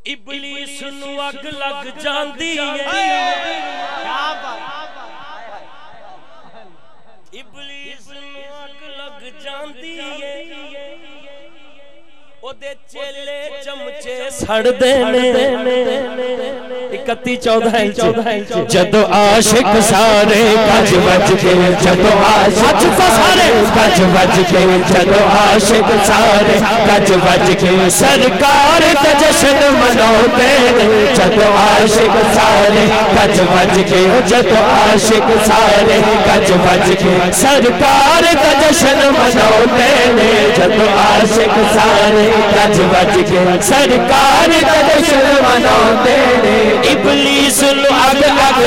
ابلیس نو اگ لگ جاندی ہے ابلیس نو اگ لگ جاندی ہے او دے چیلے چمچے سڑ دینے 31-14 جدو عاشق سارے گج بج کے جدو عاشق سارے گج بج کے جدو عاشق سارے گج بج کے سرکار کا جشن مناتے جدو عاشق سارے گج بج کے جدو عاشق سارے گج بج کے سرکار کا جشن مناتے جدو عاشق سارے گج بج کے سرکار کا جشن مناتے ابلیس نو اگ لگ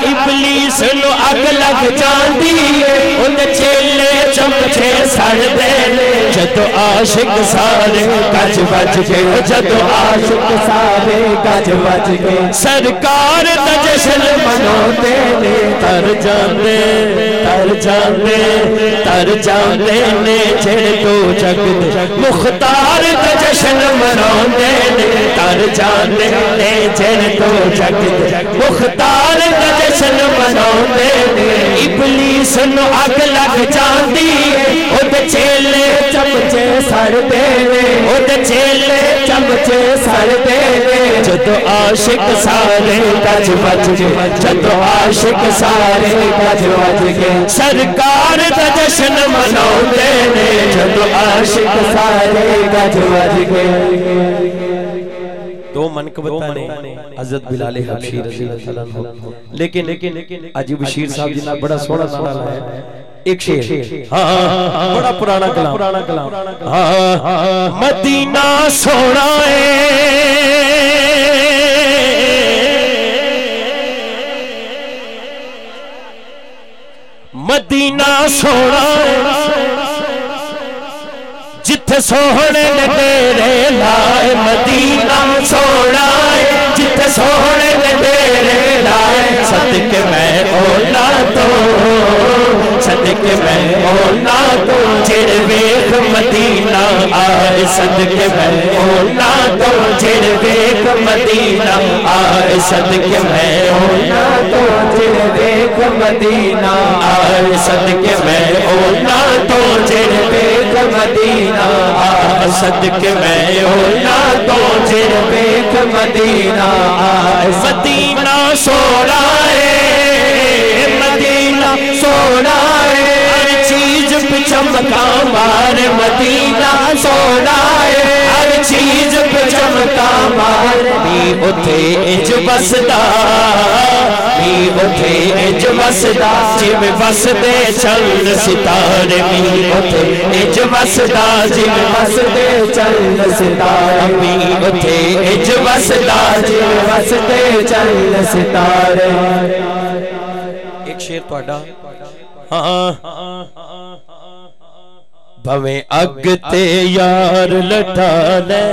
ابلیس نو اگ لگ جاندی ان چیلے چمچے سڑ دے جدو عاشق سارے گج بج کے جدو عاشق سارے گج بج کے سرکار دا جشن مناتے تر جاندے نے جڑ تو جگ مختار دا جشن مناتے تر جاندے نے جڑ تو جگ مختار دا جشن مناتے ابلیس نو اگ لگ جاندی او تے چیلے چمچے سڑ دے او تے چیلے چمچے سڑ دے جدو عاشق سارے گج بج کے جدو عاشق سارے گج بج کے سرکار دا جشن مناتے جدو عاشق سارے گج بج کے دو منقبتاں نے حضرت بلال حبشی رضی اللہ عنہ لیکن اجی بشیر صاحب جی نے بڑا سونا نام ہے ایک شعر بڑا پرانا کلام مدینہ سونا ہے مدینہ سونا جتھے سوہنے نے تیرے لائے مدینہ سونا جتھے سوہنے نے تیرے لائے صدقے میں اولا تو صدقے میں اولا تو جڑ ویکھ مدینہ آئے صدقے میں اولا تو جڑ ویکھ مدینہ آئے صدقے میں اولا تو جڑ ویکھ مدینہ آئے صدقے میں اولا تو جڑ ویکھ مدینہ آئے صدقے میں اولا تو جڑ ویکھ مدینہ آئے مدینہ سونا ہے مدینہ سونا ہے ہر چیز پہ چمکا مار مدینہ سونا ہے ہر چیز پہ چمکا مار بھی اتھے اج بسدا بھی اتھے اج بسدا جم بسدے چند ستارے بھی اتھے اج بسدا جم بسدے چند ستارے بھی اتھے اج بسدا جم بسدے چند ستارے ایک شعر تہاڈا بھویں اگ تے یار لٹا لے